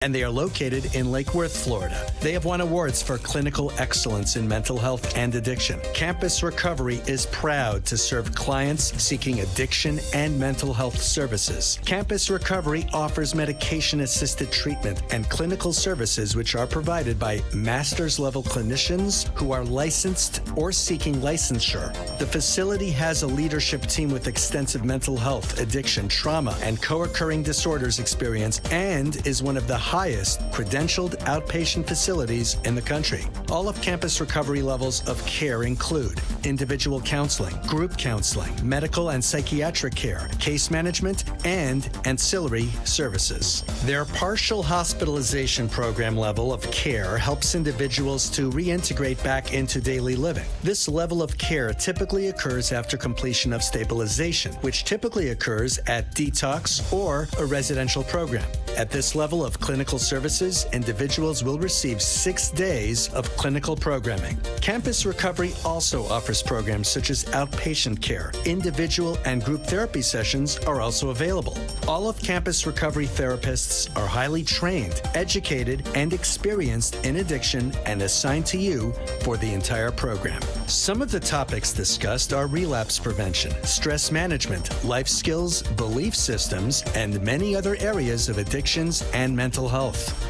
and they are located in Lake Worth, Florida. They have won awards for clinical excellence in mental health and addiction. Campus Recovery is proud to serve clients seeking addiction and mental health services. Campus Recovery offers medication-assisted treatment and clinical services which are provided by master's-level clinicians who are licensed or seeking licensure. The facility has a leadership team with extensive mental health, addiction, trauma, and co-occurring disorders experience and is one of the highest credentialed outpatient facilities in the country. All of Campus Recovery levels of care include individual counseling, group counseling, medical and psychiatric care, case management, and ancillary services. Their partial hospitalization program level of care helps individuals to reintegrate back into daily living. This level of care typically occurs after completion of stabilization, which typically occurs at detox or a residential program. At this level of clinical services, individuals will receive 6 days of clinical programming. Campus Recovery also offers programs such as outpatient care. Individual and group therapy sessions are also available. All of Campus Recovery therapists are highly trained, educated, and experienced in addiction and assigned to you for the entire program. Some of the topics discussed are relapse prevention, stress management, life skills, belief systems, and many other areas of addictions and mental health.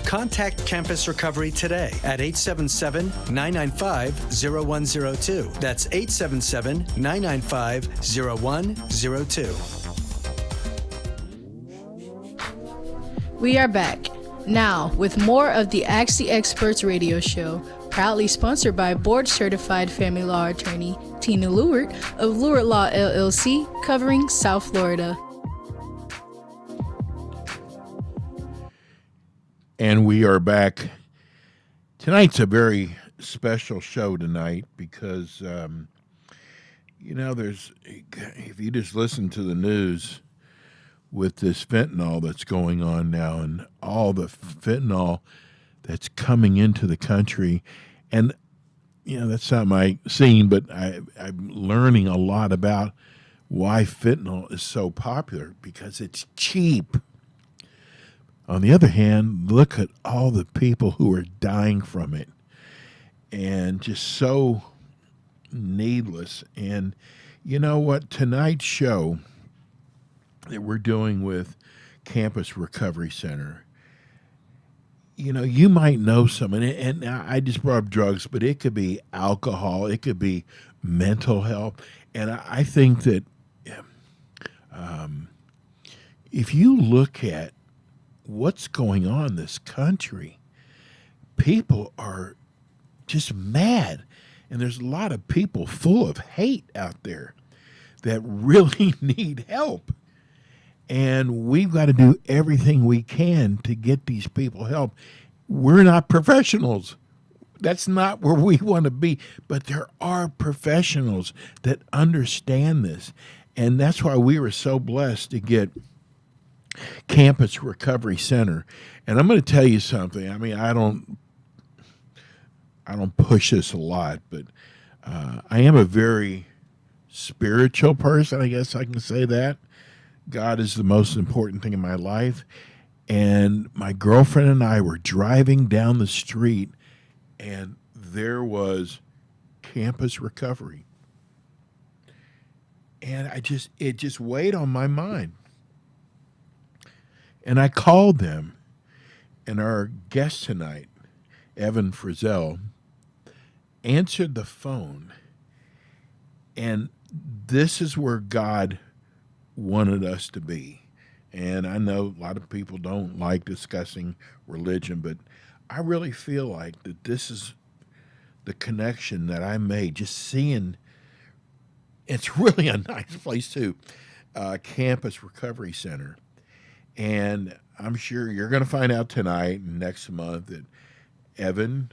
Contact Campus Recovery today at 877-995-0102. That's 877-995-0102. We are back now with more of the Ask the Experts radio show, proudly sponsored by board-certified family law attorney Tina Lewert of Lewert Law LLC, covering South Florida. And we are back. Tonight's a very special show tonight because, there's, if you just listen to the news with this fentanyl that's going on now and all the fentanyl that's coming into the country, and, that's not my scene, but I'm learning a lot about why fentanyl is so popular, because it's cheap. On the other hand, look at all the people who are dying from it, and just so needless. And you know what? Tonight's show that we're doing with Campus Recovery Center, you might know someone, and I just brought up drugs, but it could be alcohol, it could be mental health. And I think that if you look at what's going on in this country, people are just mad. And there's a lot of people full of hate out there that really need help. And we've got to do everything we can to get these people help. We're not professionals. That's not where we want to be. But there are professionals that understand this. And that's why we were so blessed to get Campus Recovery Center. And I'm going to tell you something. I mean, I don't push this a lot, but I am a very spiritual person, I guess I can say that. God is the most important thing in my life. And my girlfriend and I were driving down the street, and there was Campus Recovery. And it just weighed on my mind. And I called them, and our guest tonight, Evan Frizzell, answered the phone. And this is where God wanted us to be. And I know a lot of people don't like discussing religion, but I really feel like that this is the connection that I made, just seeing, it's really a nice place too, Campus Recovery Center. And I'm sure you're going to find out tonight and next month that Evan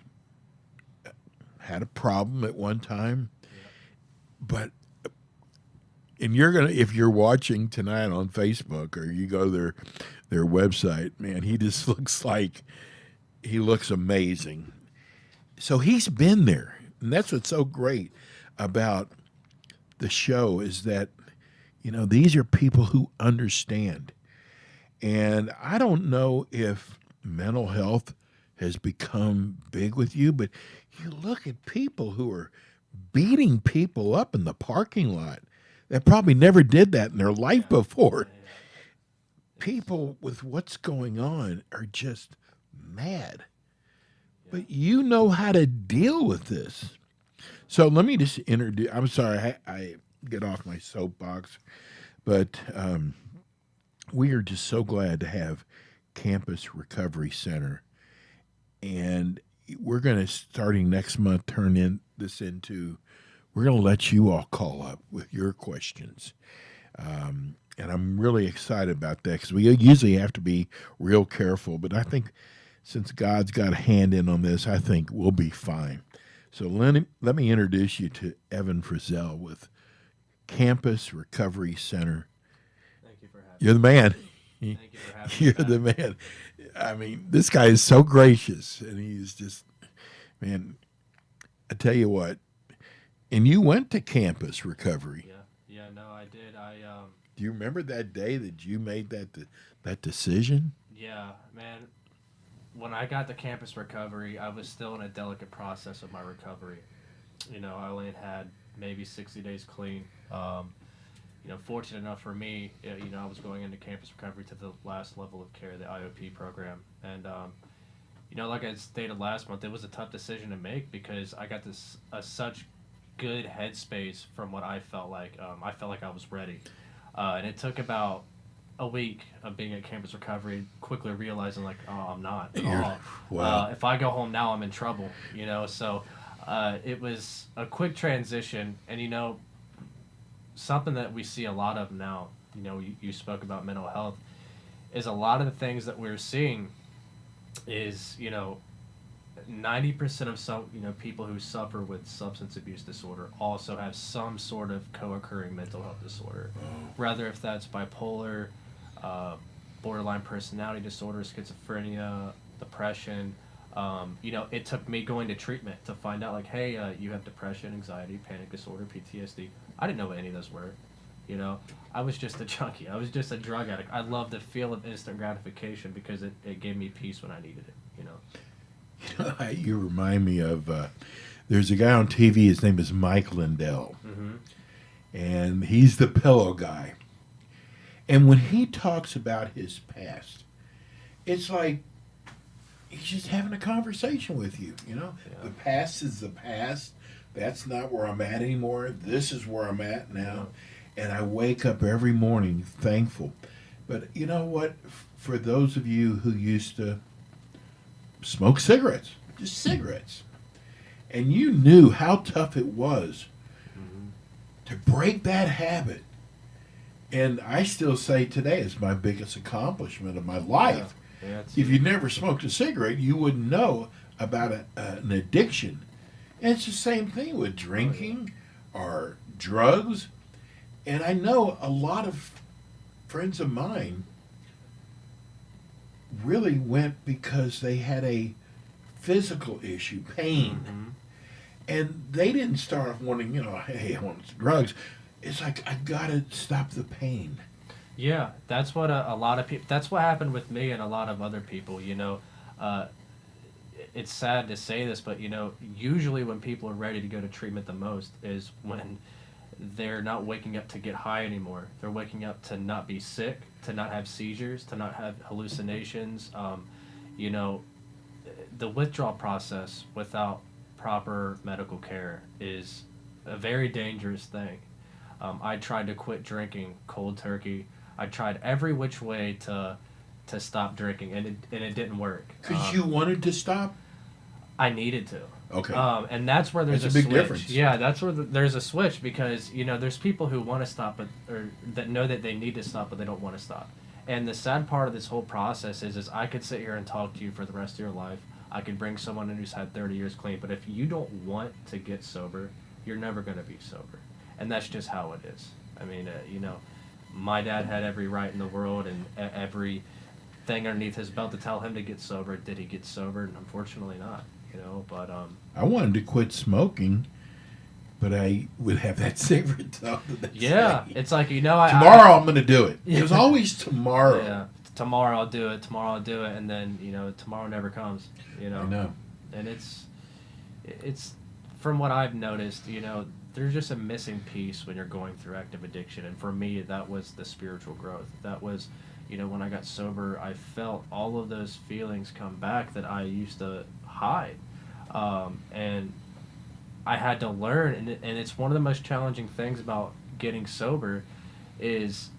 had a problem at one time. But, and you're going to, if you're watching tonight on Facebook or you go to their website, man, he just looks like, he looks amazing. So he's been there. And that's what's so great about the show is that, these are people who understand. And I don't know if mental health has become big with you, but you look at people who are beating people up in the parking lot that probably never did that in their life before. People with what's going on are just mad. But you know how to deal with this. So let me just introduce. I'm sorry, I get off my soapbox, but we are just so glad to have Campus Recovery Center, and we're going to, starting next month, turn this into. We're going to let you all call up with your questions, and I'm really excited about that because we usually have to be real careful. But I think since God's got a hand in on this, I think we'll be fine. So let me introduce you to Evan Frizzell with Campus Recovery Center. Thank you for having You're the man. me. Thank you for having You're me. the man. I mean, this guy is so gracious, and he's just, man, I tell you what, and you went to Campus Recovery. Yeah, no, I did. Do you remember that day that you made that decision? Yeah, man, when I got to Campus Recovery, I was still in a delicate process of my recovery. You know, I only had maybe 60 days clean. You know, fortunate enough for me, you know, I was going into Campus Recovery to the last level of care, the IOP program. And, you know, like I stated last month, it was a tough decision to make because I got this such good headspace from what I felt like. I felt like I was ready. And it took about a week of being at Campus Recovery, quickly realizing, like, oh, I'm not at all. Wow. If I go home now, I'm in trouble, you know. So it was a quick transition. And, you know, something that we see a lot of now, you know, you spoke about mental health, is a lot of the things that we're seeing is, you know, 90% of some, you know, people who suffer with substance abuse disorder also have some sort of co-occurring mental health disorder, whether if that's bipolar, borderline personality disorder, schizophrenia, depression. You know, it took me going to treatment to find out, like, hey, you have depression, anxiety, panic disorder, PTSD. I didn't know what any of those were. You know, I was just a junkie. I was just a drug addict. I loved the feel of instant gratification because it gave me peace when I needed it, you know. You remind me of, there's a guy on TV, his name is Mike Lindell, and he's the pillow guy. And when he talks about his past, it's like he's just having a conversation with you, you know? Yeah. The past is the past. That's not where I'm at anymore. This is where I'm at now. And I wake up every morning thankful. But you know what? For those of you who used to smoke cigarettes, just cigarettes, and you knew how tough it was to break that habit. And I still say today it's my biggest accomplishment of my life. Yeah, If you never smoked a cigarette, you wouldn't know about an addiction. And it's the same thing with drinking or drugs. And I know a lot of friends of mine really went because they had a physical issue, pain. And they didn't start off wanting, you know, hey, I want drugs. It's like, I gotta stop the pain. Yeah, that's what a lot of people, that's what happened with me and a lot of other people, you know. It's sad to say this, but, you know, usually when people are ready to go to treatment the most is when they're not waking up to get high anymore. They're waking up to not be sick, to not have seizures, to not have hallucinations. You know, the withdrawal process without proper medical care is a very dangerous thing. I tried to quit drinking cold turkey. I tried every which way to stop drinking, and it didn't work. Because you wanted to stop? I needed to. Okay. And that's where there's That's a a big switch. difference. Yeah, that's where there's a switch because, you know, there's people who want to stop or that know that they need to stop but they don't want to stop. And the sad part of this whole process is I could sit here and talk to you for the rest of your life. I could bring someone in who's had 30 years clean, but if you don't want to get sober, you're never going to be sober. And that's just how it is. I mean, you know, my dad had every right in the world and every thing underneath his belt to tell him to get sober. Did he get sober? And unfortunately not. You know, but I wanted to quit smoking, but I would have that cigarette talk. yeah, it's like, you know, Tomorrow I'm going to do it. It was always tomorrow. Yeah, tomorrow I'll do it, and then tomorrow never comes. I know. And it's from what I've noticed, there's just a missing piece when you're going through active addiction, and for me that was the spiritual growth. That was, when I got sober, I felt all of those feelings come back that I used to hide, and I had to learn, and it's one of the most challenging things about getting sober is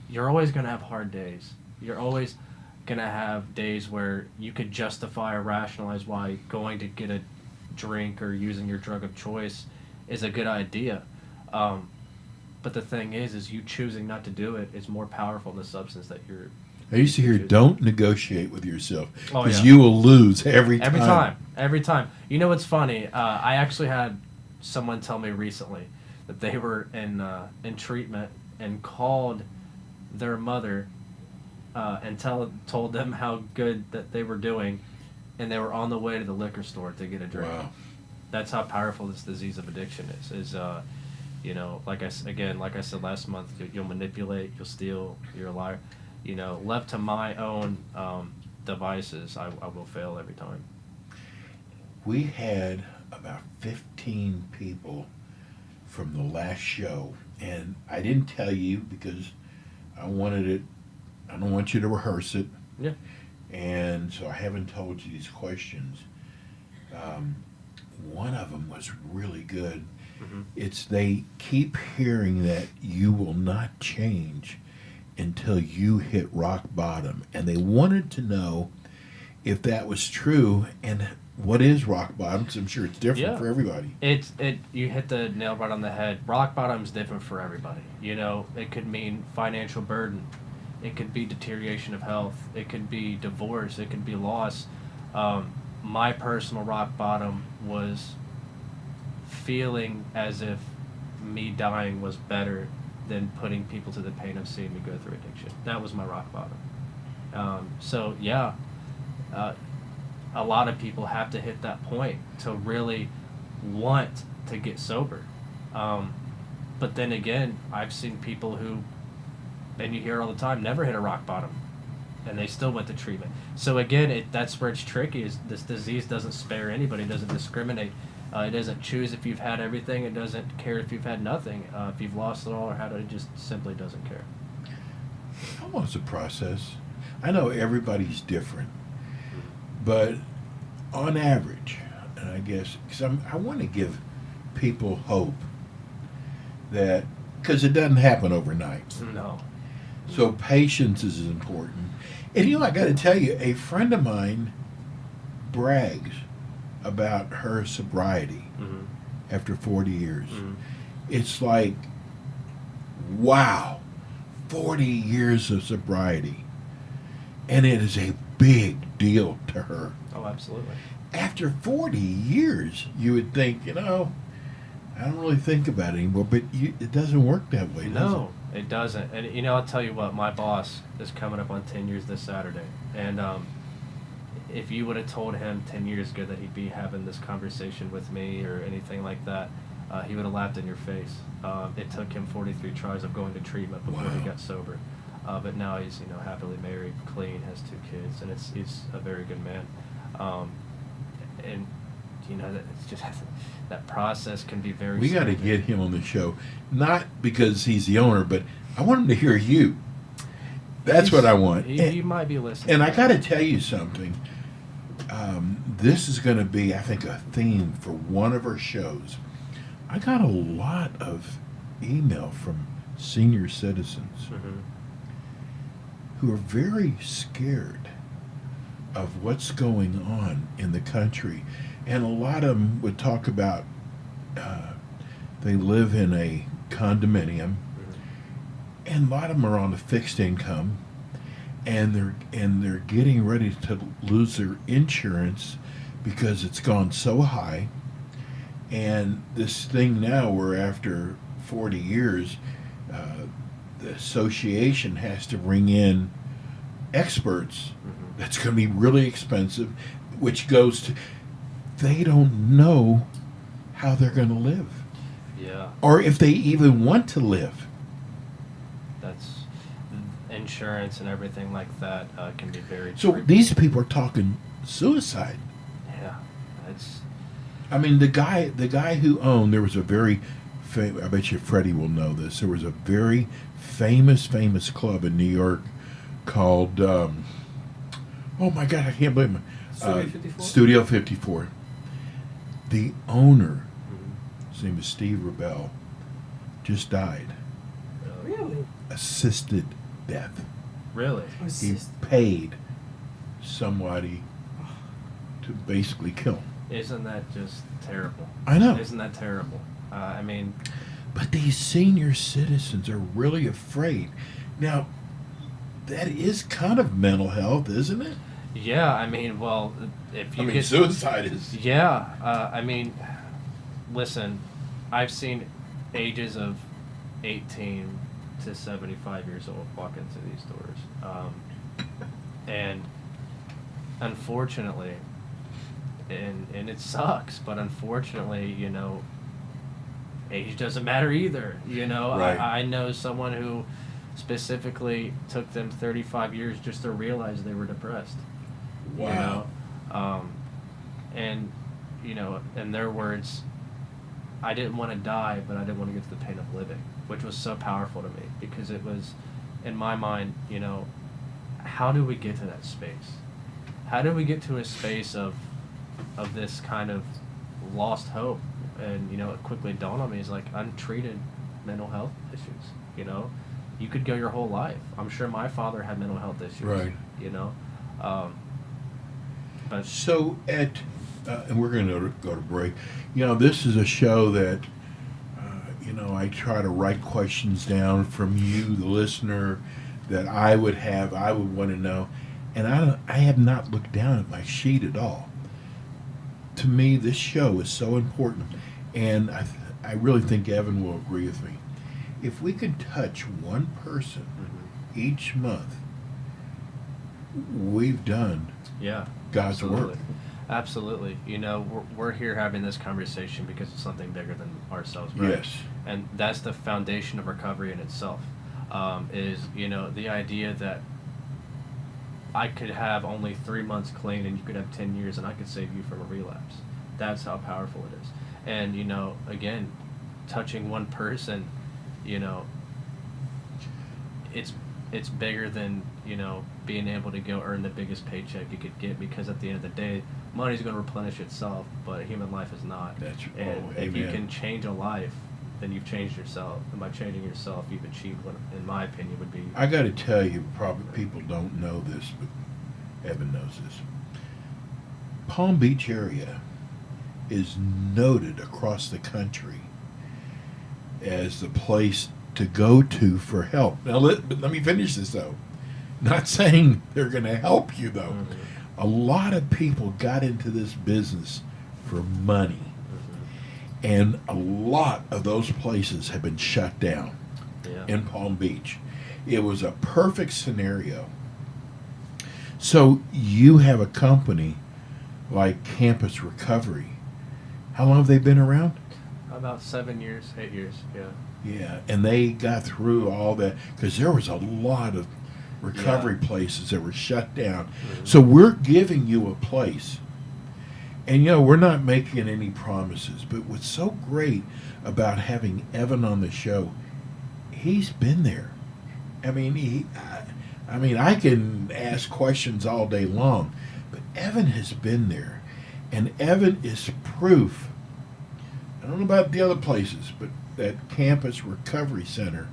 you're always going to have hard days. You're always going to have days where you could justify or rationalize why going to get a drink or using your drug of choice is a good idea. But the thing is you choosing not to do it is more powerful than the substance that you're... I used to hear, don't negotiate with yourself, Oh, because yeah. you will lose every time. Every time. You know what's funny? I actually had someone tell me recently that they were in treatment and called their mother and told them how good that they were doing, and they were on the way to the liquor store to get a drink. Wow. That's how powerful this disease of addiction is. Like I said last month, you'll manipulate, you'll steal, you're a liar. Left to my own devices, I will fail every time. We had about 15 people from the last show, and I didn't tell you because I don't want you to rehearse it. Yeah. And so I haven't told you these questions. One of them was really good. Mm-hmm. It's they keep hearing that you will not change until you hit rock bottom. And they wanted to know if that was true and what is rock bottom, because I'm sure it's different for everybody. You hit the nail right on the head. Rock bottom's different for everybody. It could mean financial burden. It could be deterioration of health. It could be divorce. It could be loss. My personal rock bottom was feeling as if me dying was better than putting people to the pain of seeing me go through addiction. That was my rock bottom. A lot of people have to hit that point to really want to get sober. But then again, I've seen people who, and you hear all the time, never hit a rock bottom, and they still went to treatment. So again, that's where it's tricky, is this disease doesn't spare anybody, it doesn't discriminate. It doesn't choose if you've had everything, it doesn't care if you've had nothing. If you've lost it all or had it just simply doesn't care. How long's the process? I know everybody's different, but on average, and I guess, because I want to give people hope that, because it doesn't happen overnight. No. So patience is important. And I got to tell you, a friend of mine brags about her sobriety Mm-hmm. after 40 years. Mm-hmm. It's like, wow, 40 years of sobriety. And it is a big deal to her. Oh, absolutely. After 40 years, you would think, I don't really think about it anymore, but it doesn't work that way, does No, it doesn't. And I'll tell you what, my boss is coming up on 10 years this Saturday. And if you would have told him 10 years ago that he'd be having this conversation with me or anything like that, he would have laughed in your face. It took him 43 tries of going to treatment before he got sober. But now he's, happily married, clean, has 2 kids, and he's a very good man. It's just that process can be very. We got to get him on the show, not because he's the owner, but I want him to hear you. That's what I want. He might be listening. And I got to tell you something. This is going to be, I think, a theme for one of our shows. I got a lot of email from senior citizens Mm-hmm. who are very scared of what's going on in the country. And a lot of them would talk about they live in a condominium, and a lot of them are on a fixed income, and they're getting ready to lose their insurance because it's gone so high. And this thing now, where after 40 years, the association has to bring in experts. That's going to be really expensive, which goes to, they don't know how they're going to live, Yeah. or if they even want to live. And insurance and everything like that can be very. So tricky. these people are talking suicide. Yeah, it's I mean, the guy who owned, there was a very I bet you Freddie will know this. There was a very famous club in New York called, oh my God, I can't believe it. Studio 54? Studio 54. The owner, his name is Steve Rebel, just died. Really? Assisted death. really. He paid somebody to basically kill him. Isn't that just terrible? I know. Isn't that terrible? I mean, But these senior citizens are really afraid. Now, that is kind of mental health, isn't it? yeah. I mean, well, if you get suicide is. yeah, I mean, listen, I've seen ages of 18 to 75 years old walk into these doors, and unfortunately, and it sucks, but unfortunately, you know, age doesn't matter either. You know, Right. I know someone who specifically took them 35 years just to realize they were depressed. Wow. You know? And, you know, in their words, I didn't want to die, but I didn't want to get to the pain of living, which was so powerful to me because it was, in my mind, you know, how do we get to that space? How do we get to a space of this kind of lost hope? And, you know, it quickly dawned on me is like untreated mental health issues, you know? You could go your whole life. I'm sure my father had mental health issues. Right. You know? But So and we're going to go to break. You know, this is a show that, you know, I try to write questions down from you, the listener, that I would want to know, and I have not looked down at my sheet at all. To me, this show is so important, and I really think Evan will agree with me. If we could touch one person each month, we've done yeah. God's Absolutely. work. Absolutely. You know, we're here having this conversation because it's something bigger than ourselves, right? Yes. And that's the foundation of recovery in itself. Is, you know, the idea that I could have only 3 months clean and you could have 10 years and I could save you from a relapse. That's how powerful it is. And, you know, again, touching one person, you know, it's bigger than, you know, being able to go earn the biggest paycheck you could get, because at the end of the day, money's going to replenish itself, but human life is not. That's And if you amen. can change a life, then you've changed yourself. And by changing yourself, you've achieved what, in my opinion, would be. I got to tell you, probably people don't know this, but Evan knows this. Palm Beach area is noted across the country as the place to go to for help. Now, let me finish this, though. Not saying they're going to help you, though. A lot of people got into this business for money. And a lot of those places have been shut down Yeah. in Palm Beach. It was a perfect scenario. So you have a company like Campus Recovery. How long have they been around? About 7 years, 8 years, yeah. Yeah, and they got through all that because there was a lot of recovery places that were shut down. So we're giving you a place. And, you know, we're not making any promises, but what's so great about having Evan on the show, he's been there. I mean, I can ask questions all day long, but Evan has been there. And Evan is proof, I don't know about the other places, but that Campus Recovery Center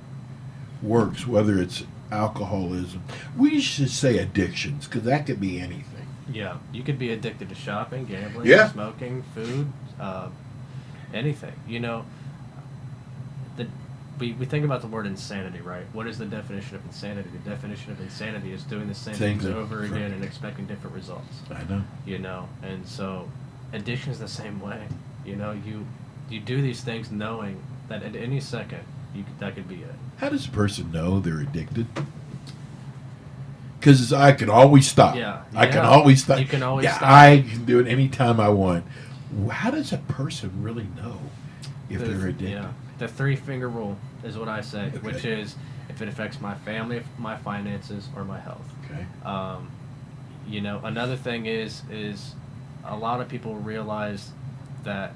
works, whether it's alcoholism. We should say addictions, because that could be anything. Yeah, you could be addicted to shopping, gambling, Yeah. smoking, food, anything. You know, we think about the word insanity, right? What is the definition of insanity? The definition of insanity is doing the same Same things thing. over again and expecting different results. I know. You know, and so addiction is the same way. You know, you do these things knowing that at any second that could be it. How does a person know they're addicted? Because I can always stop. Yeah, I can yeah. always stop. You can always stop. I can do it anytime I want. How does a person really know if they're addicted? Yeah, the 3-finger rule is what I say, Okay. which is if it affects my family, my finances, or my health. Okay. You know, another thing is a lot of people realize that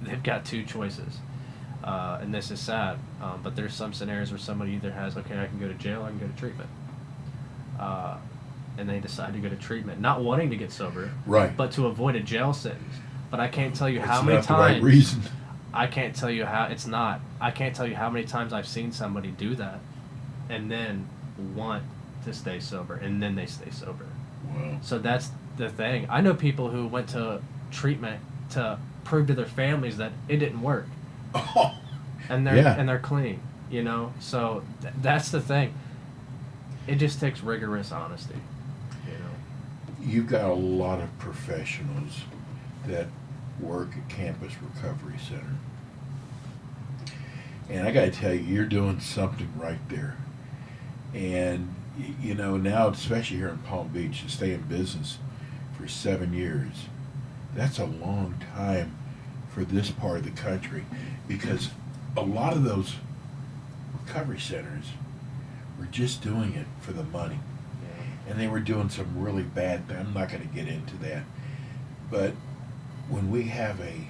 they've got two choices, and this is sad, but there's some scenarios where somebody either has, okay, I can go to jail, I can go to treatment, and they decide to go to treatment, not wanting to get sober, Right. but to avoid a jail sentence. But I can't tell you how It's many not the right times. reason. I can't tell you how it's not. I can't tell you how many times I've seen somebody do that, and then want to stay sober, and then they stay sober. Wow. So that's the thing. I know people who went to treatment to prove to their families that it didn't work, Oh, and Yeah. they're clean. You know, so that's the thing. It just takes rigorous honesty. You know. you've got a lot of professionals that work at Campus Recovery Center. And I got to tell you, you're doing something right there. And, you know, now, especially here in Palm Beach, to stay in business for 7 years, that's a long time for this part of the country, because a lot of those recovery centers were just doing it for the money. And they were doing some really bad things. I'm not going to get into that. But when we have a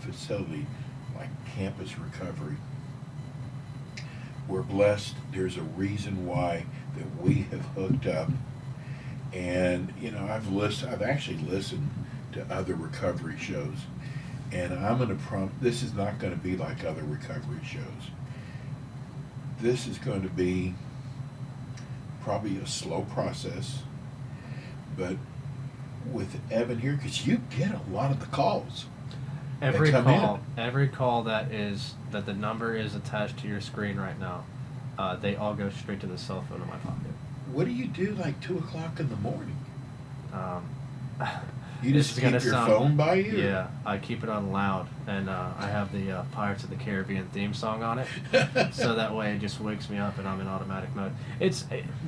facility like Campus Recovery, we're blessed. There's a reason why that we have hooked up. And, you know, I've actually listened to other recovery shows. And I'm going to this is not going to be like other recovery shows. This is going to be probably a slow process, but with Evan here, because you get a lot of the calls. Every come call that the number is attached to your screen right now, they all go straight to the cell phone in my pocket. What do you do like 2 o'clock in the morning? You This just is keep gonna your sound- phone by you? Yeah, I keep it on loud, and I have the Pirates of the Caribbean theme song on it, so that way it just wakes me up and I'm in automatic mode.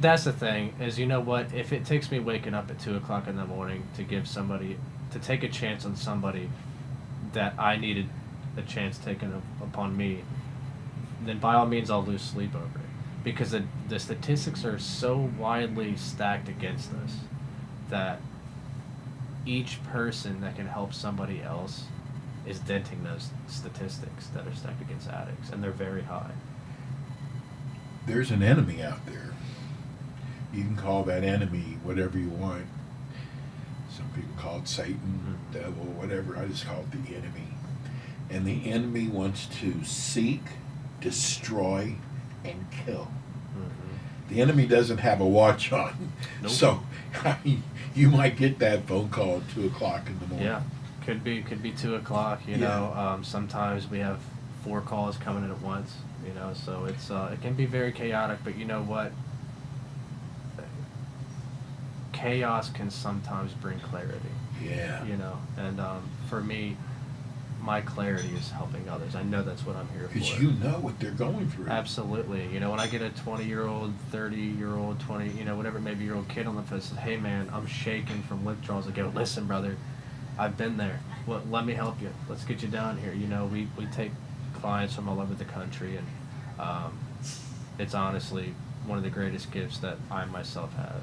That's the thing, is, you know what, if it takes me waking up at 2 o'clock in the morning to take a chance on somebody that I needed a chance taken upon me, then by all means I'll lose sleep over it, because the statistics are so widely stacked against us that each person that can help somebody else is denting those statistics that are stacked against addicts, and they're very high. There's an enemy out there. You can call that enemy whatever you want. Some people call it Satan, devil, whatever. I just call it the enemy. And the enemy wants to seek, destroy, and kill. The enemy doesn't have a watch on. Nope. So I mean, you might get that phone call at 2 o'clock in the morning. Yeah, could be 2 o'clock. You Yeah. know, sometimes we have 4 calls coming in at once. You know, so it can be very chaotic. But you know what? Chaos can sometimes bring clarity. Yeah. You know, and for me, my clarity is helping others. I know that's what I'm here Because for. you know what they're going through. Absolutely. You know, when I get a 20-year-old, 30-year-old, 20, you know, whatever, maybe year old kid on the phone says, hey man, I'm shaking from withdrawals. I go, listen, brother, I've been there. Well, let me help you. Let's get you down here. You know, we take clients from all over the country, and it's honestly one of the greatest gifts that I myself have.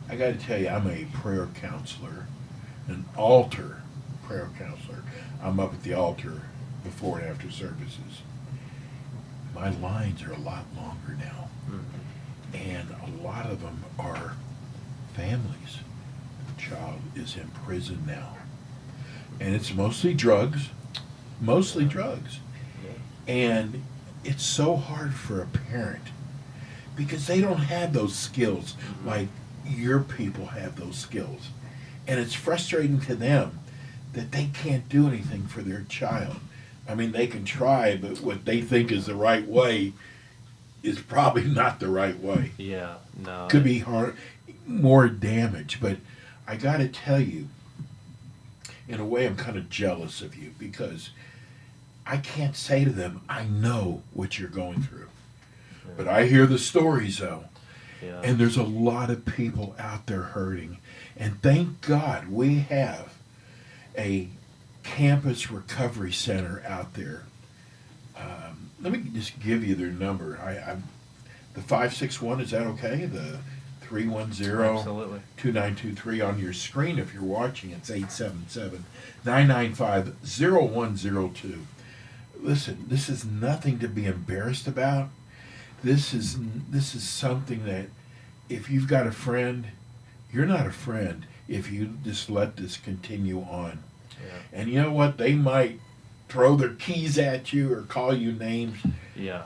I got to tell you, I'm a prayer counselor, an altar prayer counselor. I'm up at the altar before and after services. My lines are a lot longer now, and a lot of them are families. The child is in prison now, and it's mostly drugs, and it's so hard for a parent because they don't have those skills like your people have those skills. And it's frustrating to them that they can't do anything for their child. I mean, they can try, but what they think is the right way is probably not the right way. Yeah, no. Could be more damage. But I got to tell you, in a way, I'm kind of jealous of you because I can't say to them, I know what you're going through. But I hear the stories, though. Yeah. And there's a lot of people out there hurting. And thank God we have a campus recovery center out there. Let me just give you their number. The 561, is that okay? The 310 Absolutely. 2923 on your screen if you're watching. It's 877-995-0102. Listen, this is nothing to be embarrassed about. This is something that if you've got a friend, you're not a friend if you just let this continue on. Yeah. And you know what? They might throw their keys at you or call you names. Yeah.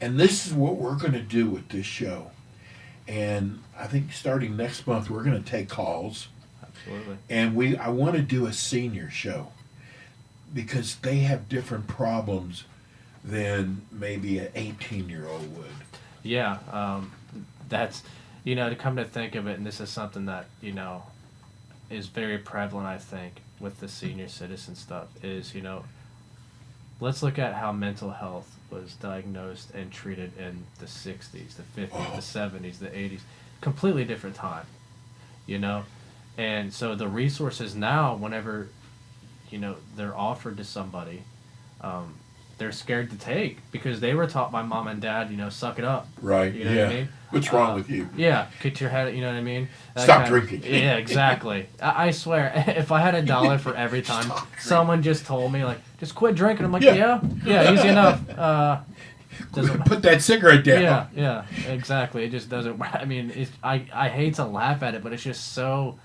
And this is what we're going to do with this show. And I think starting next month, we're going to take calls. Absolutely. And I want to do a senior show because they have different problems than maybe an 18-year-old would. Yeah. That's, to come to think of it, and this is something that, is very prevalent, I think, with the senior citizen stuff, is, let's look at how mental health was diagnosed and treated in the 60s, the 50s, the 70s, the 80s. Completely different time, And so the resources now, whenever, they're offered to somebody, they're scared to take because they were taught by mom and dad, suck it up. Right. You know yeah. what I mean? What's wrong with you? Yeah, get your head, you know what I mean? That Stop kind of- drinking. Yeah, exactly. I swear, if I had $1 for every time Stop drinking. someone just told me, like, just quit drinking, I'm like, Yeah. yeah, easy enough. Doesn't, Put that cigarette down. yeah, exactly. It just doesn't, I mean, I hate to laugh at it, but it's just so,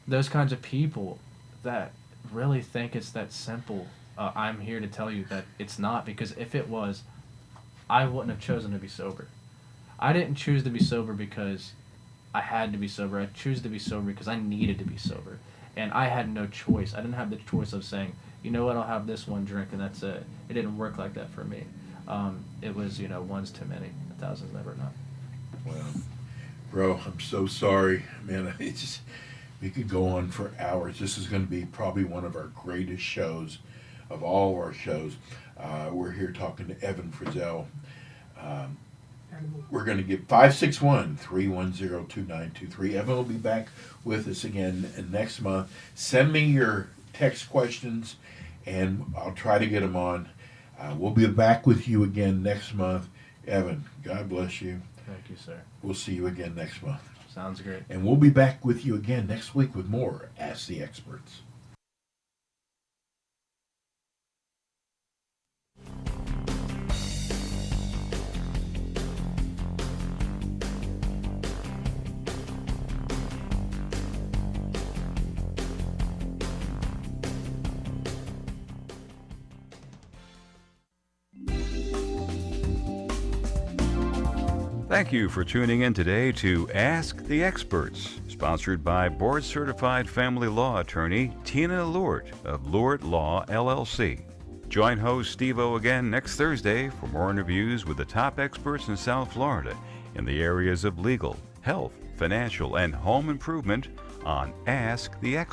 those kinds of people that really think it's that simple. I'm here to tell you that it's not, because if it was, I wouldn't have chosen to be sober. I didn't choose to be sober because I had to be sober. I chose to be sober because I needed to be sober. And I had no choice. I didn't have the choice of saying, you know what, I'll have this one drink and that's it. It didn't work like that for me. It was, one's too many, 1,000's never enough. Well, bro, I'm so sorry. Man, it's just, we could go on for hours. This is going to be probably one of our greatest shows of all of our shows. We're here talking to Evan Frizzell. We're going to get 561-310-2923. Evan will be back with us again next month. Send me your text questions, and I'll try to get them on. We'll be back with you again next month. Evan, God bless you. Thank you, sir. We'll see you again next month. Sounds great. And we'll be back with you again next week with more Ask the Experts. Thank you for tuning in today to Ask the Experts, sponsored by board-certified family law attorney Tina Lewert of Lewert Law, LLC. Join host Steve-O again next Thursday for more interviews with the top experts in South Florida in the areas of legal, health, financial, and home improvement on Ask the Experts.